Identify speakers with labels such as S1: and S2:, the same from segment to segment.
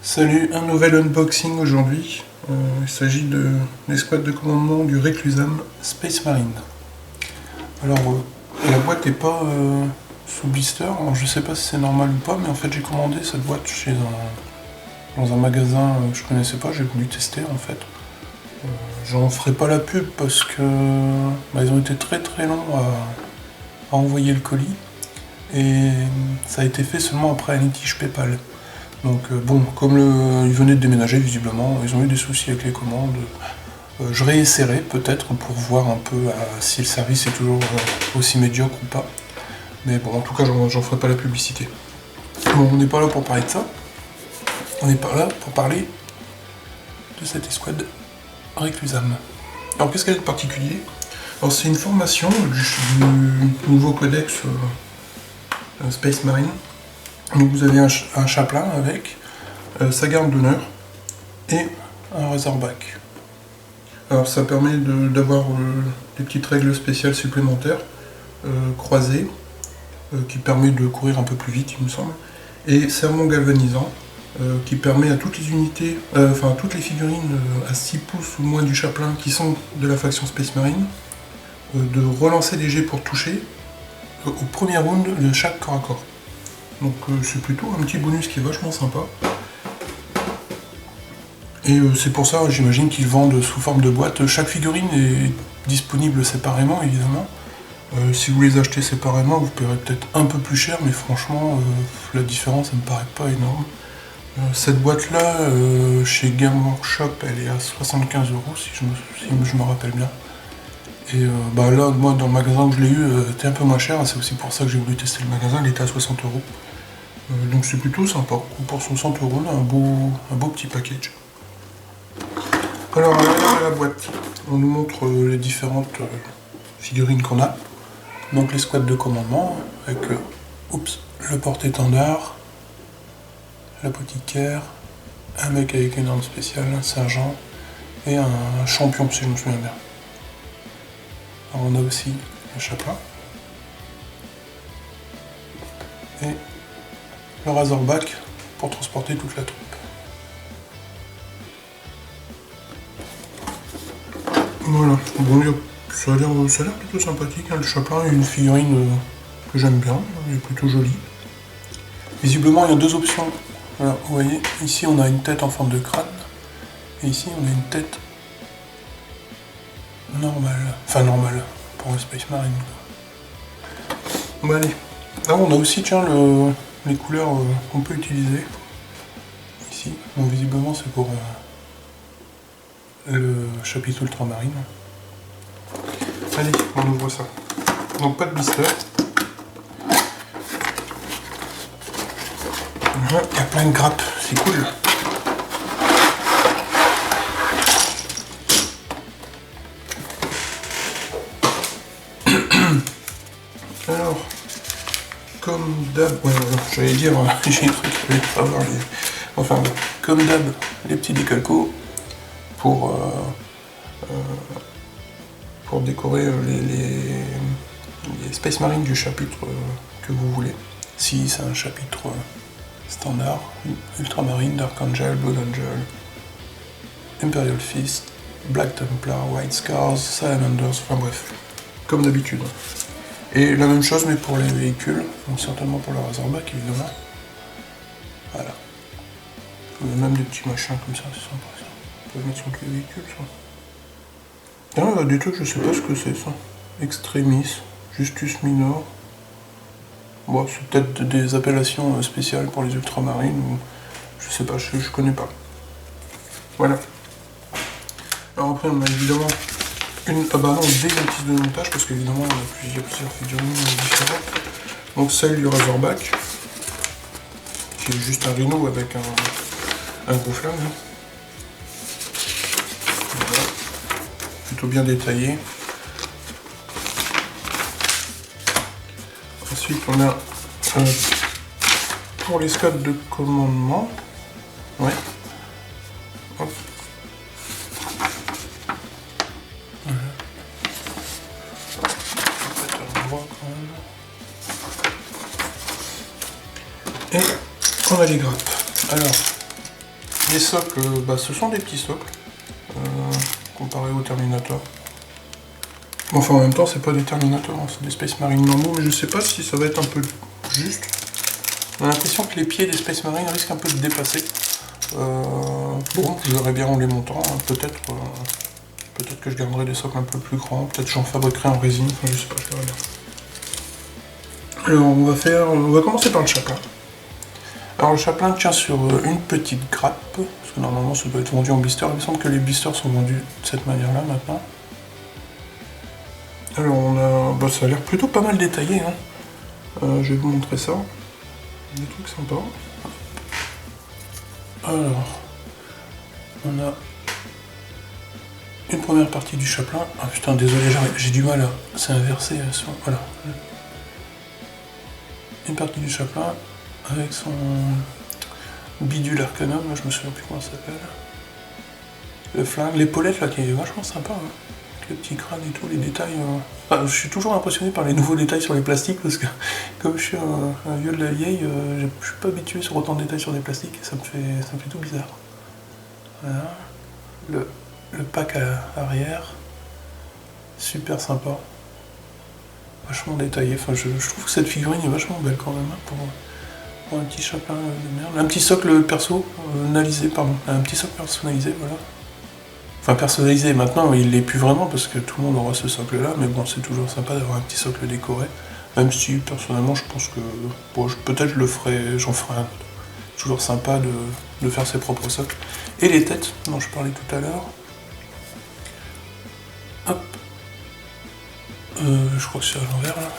S1: Salut, un nouvel unboxing aujourd'hui. Il s'agit de l'escouade de commandement du Reclusam Space Marine. Alors, la boîte n'est pas sous blister, alors je sais pas si c'est normal ou pas, mais en fait j'ai commandé cette boîte dans un magasin que je connaissais pas, j'ai voulu tester en fait. J'en ferai pas la pub parce que ils ont été très longs à envoyer le colis et ça a été fait seulement après un litige PayPal. Donc bon, comme ils venaient de déménager visiblement, ils ont eu des soucis avec les commandes. Je réessayerai peut-être pour voir un peu si le service est toujours aussi médiocre ou pas. Mais bon, en tout cas, j'en ferai pas la publicité. Bon, on n'est pas là pour parler de ça. On est pas là pour parler de cette escouade Reclusam. Alors qu'est-ce qu'elle a de particulier? Alors c'est une formation du nouveau codex Space Marine. Donc vous avez un chaplain avec sa garde d'honneur et un razorback. Alors ça permet d'avoir des petites règles spéciales supplémentaires croisées qui permet de courir un peu plus vite il me semble, et serment galvanisant qui permet à toutes les unités, enfin à toutes les figurines à 6 pouces ou moins du chaplain qui sont de la faction Space Marine de relancer les jets pour toucher au premier round de chaque corps à corps. Donc c'est plutôt un petit bonus qui est vachement sympa. Et c'est pour ça, j'imagine qu'ils vendent sous forme de boîte. Chaque figurine est disponible séparément, évidemment. Si vous les achetez séparément, vous paierez peut-être un peu plus cher, mais franchement, la différence, ça me paraît pas énorme. Cette boîte-là, chez Game Workshop, elle est à 75 € si je me rappelle bien. Et là, moi, dans le magasin où je l'ai eu, c'était un peu moins cher. C'est aussi pour ça que j'ai voulu tester le magasin, il était à 60 €. Donc c'est plutôt sympa. Pour 60 €, on a un beau petit package. Alors à l'arrière de la boîte, on nous montre les différentes figurines qu'on a. Donc l'escouade de commandement avec le porte-étendard, l'apothicaire, un mec avec une arme spéciale, un sergent et un champion si je me souviens bien. Alors on a aussi le chaplain et le razorback pour transporter toute la troupe. Voilà, bon, ça a l'air plutôt sympathique, hein. Le chaplain est une figurine que j'aime bien, elle est plutôt jolie. Visiblement il y a deux options. Voilà, vous voyez, ici on a une tête en forme de crâne, et ici on a une tête normale, enfin normale, pour un Space Marine. Bon allez, là on a aussi, tiens, les couleurs qu'on peut utiliser. Ici, bon visiblement c'est pour le chapitre ultramarine. Allez, on ouvre ça. Donc pas de blister. Il y a plein de grappes, c'est cool. Alors, comme d'hab, j'allais dire, j'ai un truc qui va pas avoir les... Enfin bon, comme d'hab, les petits décalcos pour décorer les Space Marines du chapitre que vous voulez. Si c'est un chapitre standard, Ultramarine, Dark Angel, Blood Angel, Imperial Fist, Black Templar, White Scars, Salamanders, enfin bref, comme d'habitude. Et la même chose mais pour les véhicules, donc certainement pour le razorback évidemment. Voilà. Il y a même des petits machins comme ça, c'est sympa ça. On peut le mettre sur tous les véhicules ça. Ah, il y a des trucs, je sais pas ce que c'est ça. Extremis, Justus Minor. Bon, c'est peut-être des appellations spéciales pour les ultramarines ou je sais pas, je connais pas. Voilà. Alors après on a évidemment des notices de montage parce qu'évidemment on a plusieurs figurines différentes. Donc celle du razorback, qui est juste un rhino avec un gros flingue. Voilà. Plutôt bien détaillé. Ensuite on a pour l'escouade de commandement, ouais. Hop. Voilà. Et on a les grappes. Alors, Les socles, ce sont des petits socles, comparé au Terminator. Enfin, en même temps, c'est pas des Terminator, hein, c'est des Space Marine normaux, mais je sais pas si ça va être un peu juste. On a l'impression que les pieds des Space Marine risquent un peu de dépasser. Bon, je verrai bien en les montant, hein. Peut-être que je garderai des socles un peu plus grands, peut-être que j'en fabriquerai en résine, enfin, je sais pas, je verrai bien. Alors, on va commencer par le chaplain. Alors, le chaplain tient sur une petite grappe, parce que normalement ça doit être vendu en blister. Il me semble que les blisters sont vendus de cette manière-là maintenant. Alors, ça a l'air plutôt pas mal détaillé, hein. Je vais vous montrer ça. Des trucs sympas. Alors, on a une première partie du chaplain. Ah putain, désolé, j'ai du mal à... C'est inversé. Voilà. Une partie du chaplain avec son bidule Arcanum, je me souviens plus comment ça s'appelle. Le flingue, l'épaulette là qui est vachement sympa, hein. Le petit crâne et tout, les détails. Enfin, je suis toujours impressionné par les nouveaux détails sur les plastiques parce que comme je suis un vieux de la vieille, je suis pas habitué sur autant de détails sur des plastiques et ça me fait tout bizarre. Voilà. Le pack à arrière, super sympa. Vachement détaillé. Enfin, je trouve que cette figurine est vachement belle quand même, hein, pour un petit chaplain de merde. Un petit socle personnalisé, pardon. Un petit socle personnalisé, voilà. Enfin, personnalisé, maintenant il l'est plus vraiment parce que tout le monde aura ce socle là, mais bon, c'est toujours sympa d'avoir un petit socle décoré. Même si personnellement je pense que bon, peut-être j'en ferai un. Toujours sympa de faire ses propres socles. Et les têtes dont je parlais tout à l'heure. Hop. Je crois que c'est à l'envers là.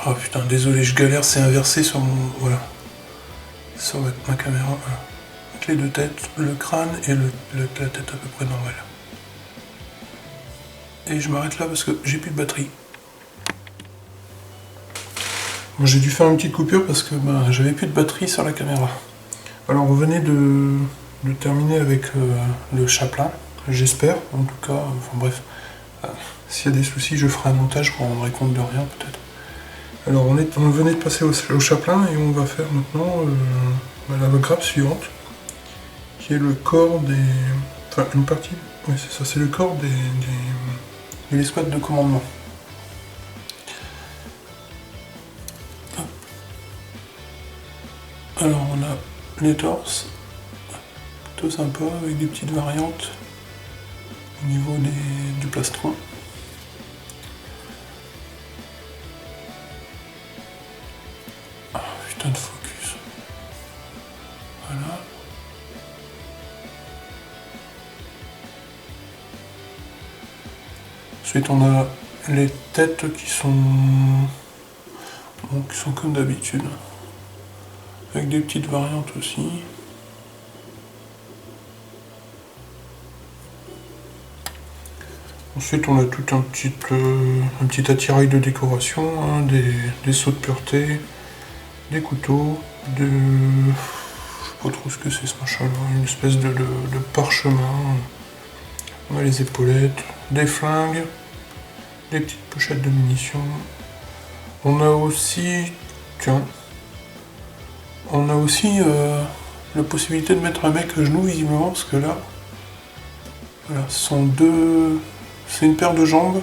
S1: Oh putain, désolé, je galère, c'est inversé sur mon. Voilà. Sur ma caméra. Voilà. Avec les deux têtes, le crâne et la tête à peu près normale. Et je m'arrête là parce que j'ai plus de batterie. Bon, j'ai dû faire une petite coupure parce que j'avais plus de batterie sur la caméra. Alors on venait de terminer avec le chaplain, j'espère, en tout cas, enfin bref. S'il y a des soucis, je ferai un montage, je me rendrai compte de rien peut-être. Alors on venait de passer au chaplain et on va faire maintenant la grappe suivante, qui est le corps des... Enfin une partie, oui c'est ça, c'est le corps de l'escouade de commandement. Alors on a les torses, plutôt sympa, avec des petites variantes au niveau du plastron. Ah putain de focus. Voilà. Ensuite on a les têtes qui sont comme d'habitude. Avec des petites variantes aussi. Ensuite on a tout un petit attirail de décoration, hein, des seaux de pureté, des couteaux, je sais pas trop ce que c'est ce machin là, une espèce de parchemin. On a les épaulettes, des flingues, des petites pochettes de munitions. On a aussi, la possibilité de mettre un mec à genoux visiblement parce que là, voilà, c'est une paire de jambes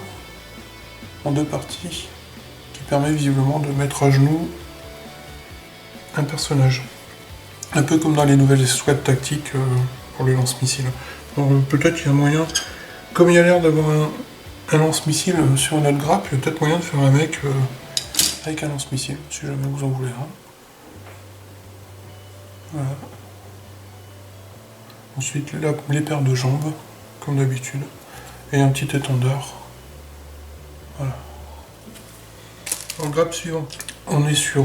S1: en deux parties qui permet visiblement de mettre à genoux un personnage. Un peu comme dans les nouvelles escouades tactiques pour les lance-missiles. Peut-être qu'il y a moyen, comme il y a l'air d'avoir un lance-missile sur une autre grappe, il y a peut-être moyen de faire un mec avec un lance-missile, si jamais vous en voulez un. Voilà. Ensuite, les paires de jambes, comme d'habitude, et un petit étendard. Voilà. En grappe suivante, on est sur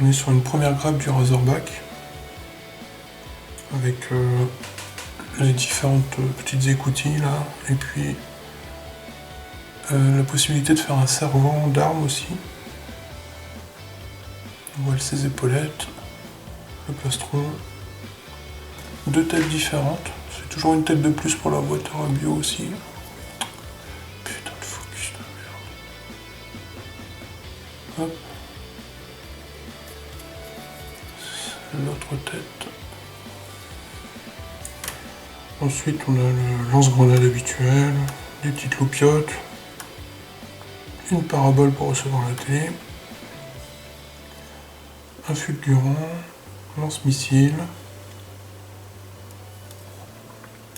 S1: une première grappe du Razorback, avec les différentes petites écoutilles là, et puis la possibilité de faire un servant d'armes aussi. On voit ses épaulettes, le plastron, deux têtes différentes, c'est toujours une tête de plus pour la boîte à bio aussi. Putain de focus de merde. Hop. l'autre tête. Ensuite, on a le lance-grenade habituel, des petites loupiottes, une parabole pour recevoir la télé, un fulgurant, lance-missile.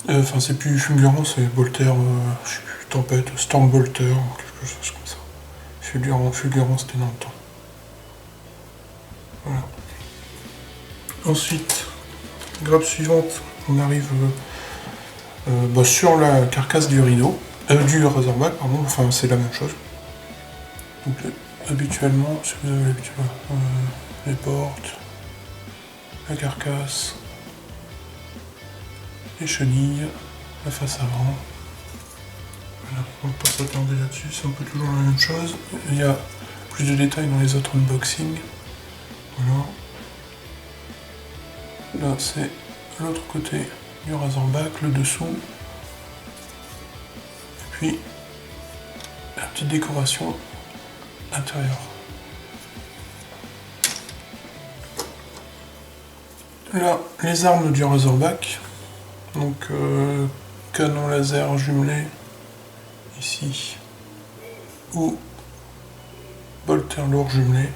S1: Enfin, c'est plus fulgurant, c'est Bolter, je sais plus, tempête, Stormbolter, quelque chose comme ça. Fulgurant, c'était dans le temps. Voilà. Ensuite, grappe suivante, on arrive sur la carcasse du Rhino, du Razorback, pardon, enfin c'est la même chose. Donc habituellement, si vous avez l'habitude, les portes, la carcasse, les chenilles, la face avant. Voilà, on va pas s'attarder là-dessus, c'est un peu toujours la même chose. Il y a plus de détails dans les autres unboxings. Voilà. Là c'est l'autre côté du Razorback, le dessous. Et puis la petite décoration intérieure. Là, les armes du Razorback. Donc canon laser jumelé ici, ou bolter lourd jumelé.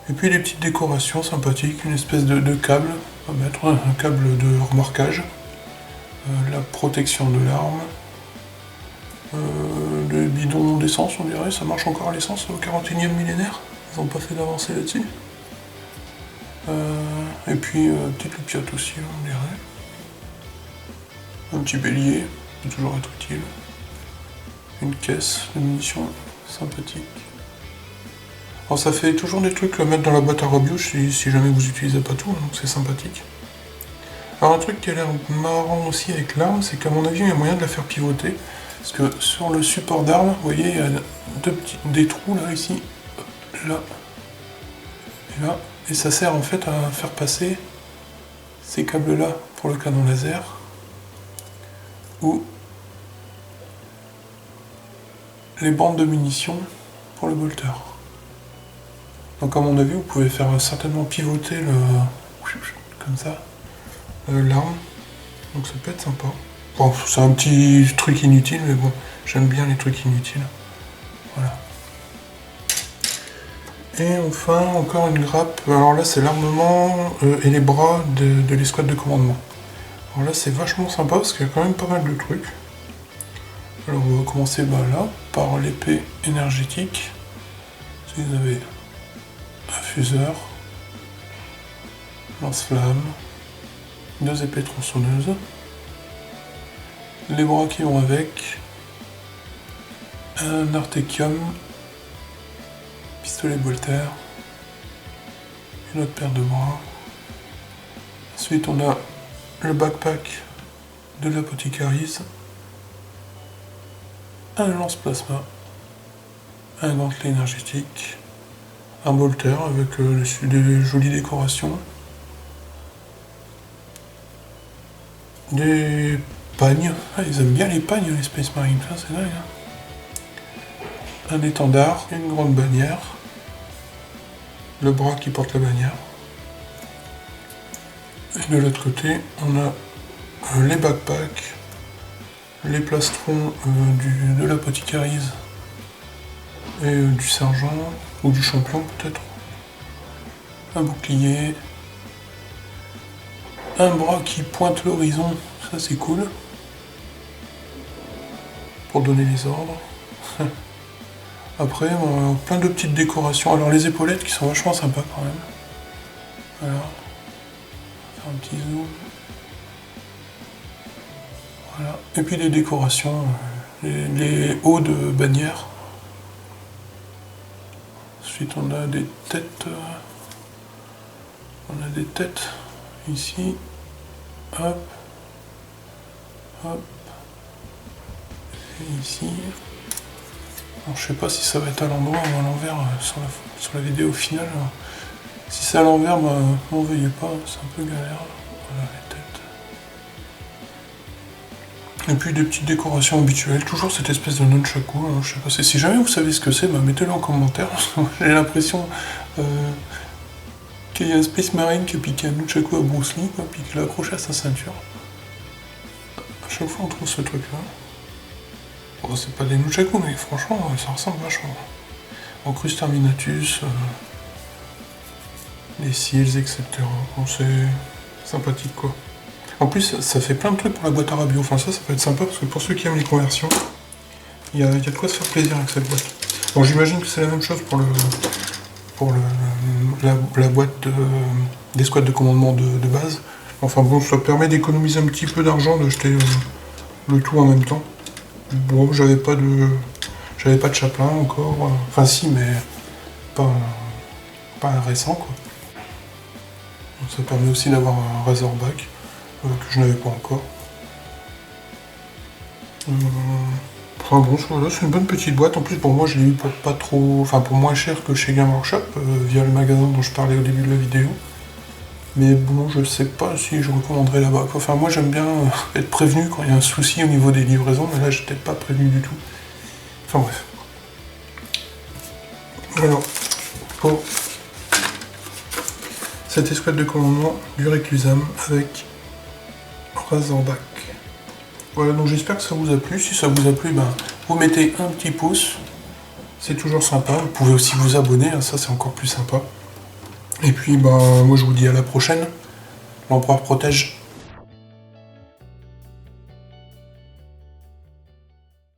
S1: Et puis les petites décorations sympathiques, une espèce de câble, on va mettre un câble de remorquage, la protection de l'arme, le bidon d'essence on dirait, ça marche encore à l'essence au 41e millénaire, ils n'ont pas fait d'avancée là-dessus. Et puis petite loupiote aussi on dirait. Un petit bélier, peut toujours être utile. Une caisse de munitions sympathique. Alors ça fait toujours des trucs à mettre dans la boîte à rebioche si jamais vous n'utilisez pas tout, donc c'est sympathique. Alors un truc qui a l'air marrant aussi avec l'arme, c'est qu'à mon avis il y a moyen de la faire pivoter. Parce que sur le support d'arme, vous voyez, il y a des trous là, ici, là, et là. Et ça sert en fait à faire passer ces câbles là pour le canon laser. Ou les bandes de munitions pour le bolter. Donc à mon avis vous pouvez faire certainement pivoter comme ça l'arme, donc ça peut être sympa. Bon, c'est un petit truc inutile mais bon, j'aime bien les trucs inutiles. Voilà. Et enfin encore une grappe, alors là c'est l'armement et les bras de l'escouade de commandement. Alors là c'est vachement sympa parce qu'il y a quand même pas mal de trucs. Alors on va commencer là, par l'épée énergétique. Si vous avez un fuseur, lance-flamme, 2 épées tronçonneuses, les bras qui vont avec, un artékium, pistolet bolter, une autre paire de bras. Ensuite on a le backpack de l'Apothecaris, un lance-plasma, un gantelet énergétique, un bolter avec des jolies décorations, des pagnes, ils aiment bien les pagnes les Space Marines, c'est dingue. Un étendard, une grande bannière, le bras qui porte la bannière. Et de l'autre côté, on a les backpacks, les plastrons de l'Apothecaris et du sergent, ou du champion peut-être. Un bouclier, un bras qui pointe l'horizon, ça c'est cool, pour donner les ordres. Après, plein de petites décorations. Alors les épaulettes qui sont vachement sympas quand même. Voilà. Faire un petit zoom. Voilà. Et puis des décorations, les hauts de bannière. Ensuite on a des têtes. On a des têtes ici. Hop. Hop. Et ici. Alors, je sais pas si ça va être à l'endroit ou à l'envers sur la vidéo finale. Si c'est à l'envers, m'en veuillez pas, c'est un peu galère. Voilà les têtes. Et puis des petites décorations habituelles, toujours cette espèce de nunchaku. Hein, je sais pas, si jamais vous savez ce que c'est, mettez-le en commentaire. J'ai l'impression qu'il y a un Space Marine qui a piqué un nunchaku à Bruce Lee, quoi, puis qu'il l'a accroché à sa ceinture. À chaque fois on trouve ce truc là. Bon, c'est pas des nunchaku, mais franchement ça ressemble vachement. Encrus terminatus, les seals, etc. Bon, c'est sympathique quoi. En plus ça fait plein de trucs pour la boîte à radio, enfin ça peut être sympa parce que pour ceux qui aiment les conversions, il y a de quoi se faire plaisir avec cette boîte. Bon, j'imagine que c'est la même chose pour la boîte d'escouade de commandement de base. Enfin bon, ça permet d'économiser un petit peu d'argent, d'acheter le tout en même temps. Bon, j'avais pas de chaplain encore. Enfin si, mais pas un récent quoi. Donc, ça permet aussi d'avoir un Razorback que je n'avais pas encore. Enfin bon, voilà, c'est une bonne petite boîte. En plus, pour moi, je l'ai eu pour pas trop, enfin pour moins cher que chez Game Workshop via le magasin dont je parlais au début de la vidéo. Mais bon, je sais pas si je recommanderais là-bas. Enfin, moi, j'aime bien être prévenu quand il y a un souci au niveau des livraisons, mais là, j'étais pas prévenu du tout. Enfin bref. Alors, pour cette escouade de commandement du Reclusam avec Razorback. Voilà, donc j'espère que ça vous a plu. Si ça vous a plu, ben, vous mettez un petit pouce. C'est toujours sympa. Vous pouvez aussi vous abonner, hein, ça c'est encore plus sympa. Et puis, ben, moi je vous dis à la prochaine. L'empereur protège.